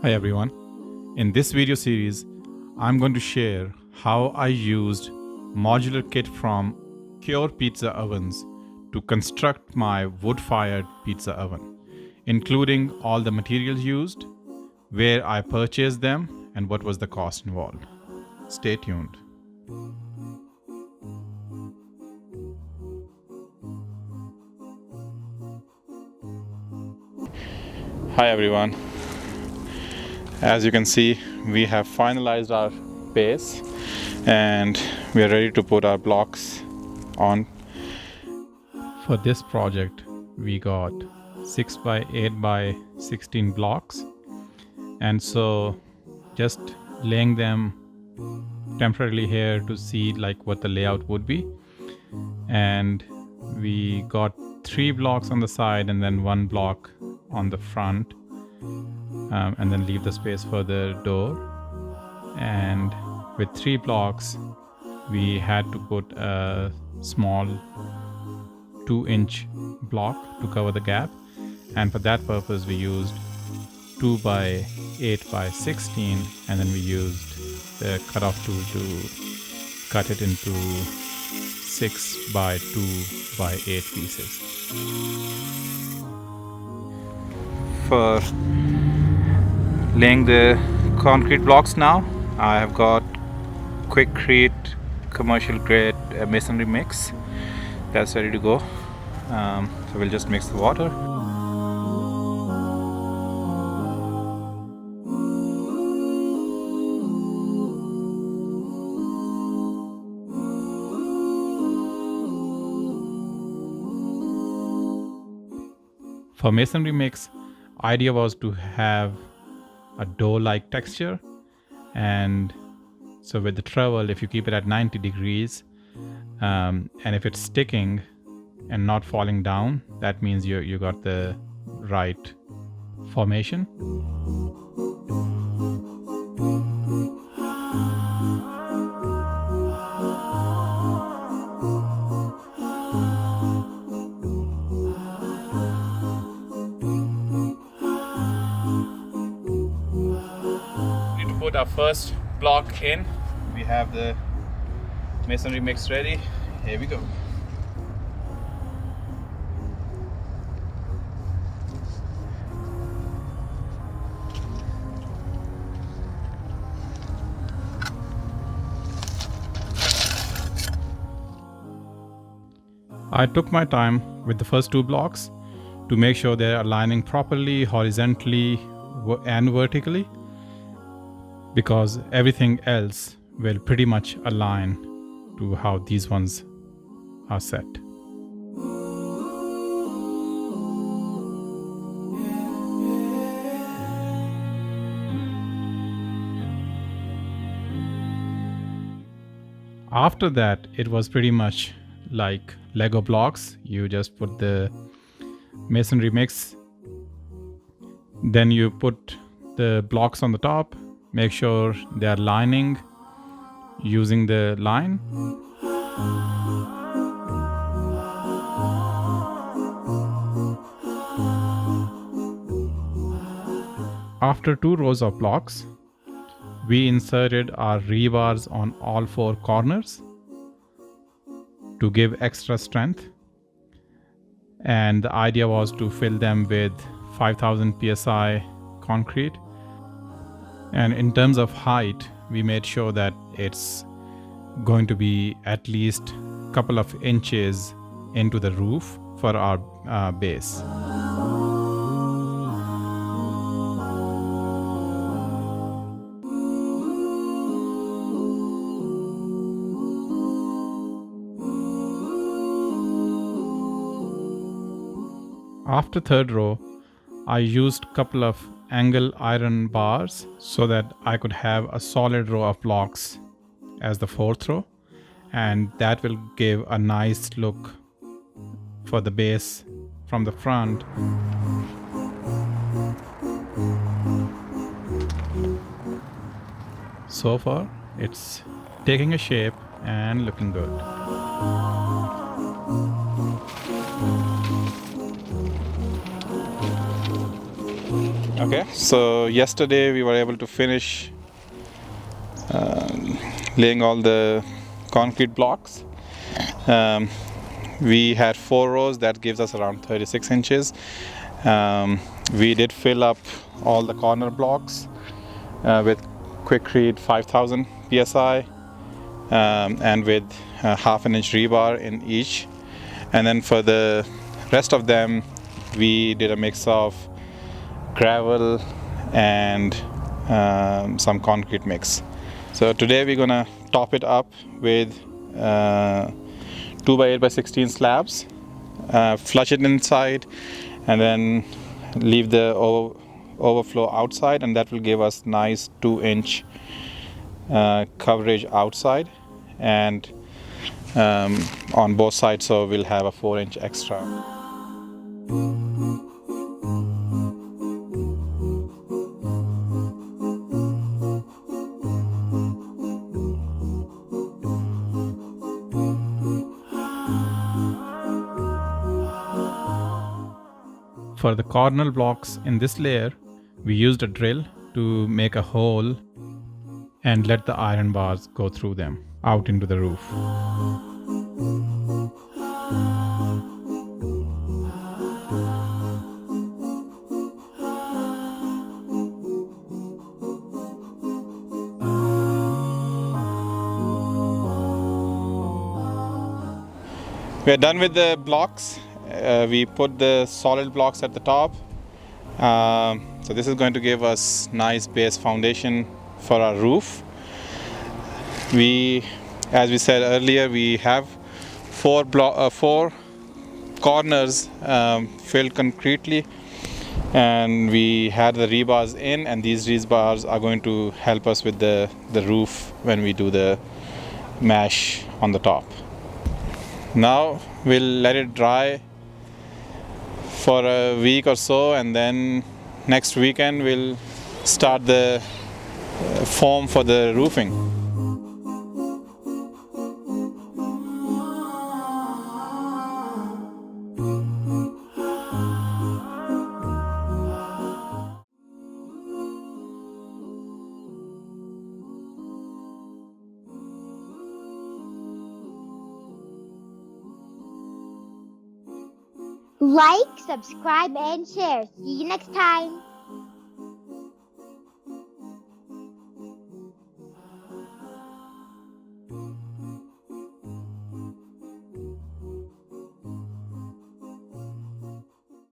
Hi everyone. In this video series, I'm going to share how I used Modular Kit from Cuore Pizza Ovens to construct my wood-fired pizza oven, including all the materials used, where I purchased them, and what was the cost involved. Stay tuned. Hi everyone. As you can see, we have finalized our base and we are ready to put our blocks on. For this project, we got 6 by 8 by 16 blocks, and so just laying them temporarily here to see like what the layout would be. And we got 3 blocks on the side and then 1 block on the front, and then leave the space for the door. And with 3 blocks we had to put a small 2-inch block to cover the gap, and for that purpose we used 2 by 8 by 16, and then we used the cutoff tool to cut it into 6 by 2 by 8 pieces. For laying the concrete blocks now, I have got Quikrete commercial grade masonry mix that's ready to go. So we'll just mix the water. For masonry mix, idea was to have a dough-like texture, and so with the trowel, if you keep it at 90 degrees and if it's sticking and not falling down, that means you got the right formation. Put our first block in. We have the masonry mix ready. Here we go. I took my time with the first 2 blocks to make sure they're aligning properly horizontally and vertically, because everything else will pretty much align to how these ones are set. After that, it was pretty much like Lego blocks. You just put the masonry mix, then you put the blocks on the top. Make sure they are lining using the line. After 2 rows of blocks, we inserted our rebars on all 4 corners to give extra strength. And the idea was to fill them with 5000 psi concrete. And in terms of height, we made sure that it's going to be at least a couple of inches into the roof for our base. After 3rd row, I used a couple of angle iron bars so that I could have a solid row of blocks as the 4th row, and that will give a nice look for the base from the front. So far it's taking a shape and looking good. Okay, so yesterday we were able to finish laying all the concrete blocks. Um, we had 4 rows, that gives us around 36 inches. We did fill up all the corner blocks with Quikrete 5000 psi and with half an inch rebar in each. And then for the rest of them, we did a mix of gravel and some concrete mix. So today we're gonna top it up with 2 by 8 by 16 slabs, flush it inside, and then leave the overflow outside, and that will give us nice 2-inch coverage outside and on both sides, so we'll have a 4-inch extra. For the corner blocks in this layer, we used a drill to make a hole and let the iron bars go through them out into the roof. We are done with the blocks. We put the solid blocks at the top. So this is going to give us nice base foundation for our roof. As we said earlier, we have four corners filled concretely, and we had the rebars in, and these rebars are going to help us with the roof when we do the mesh on the top. Now we'll let it dry for a week or so, and then next weekend we'll start the foam for the roofing. Like, subscribe, and share. See you next time.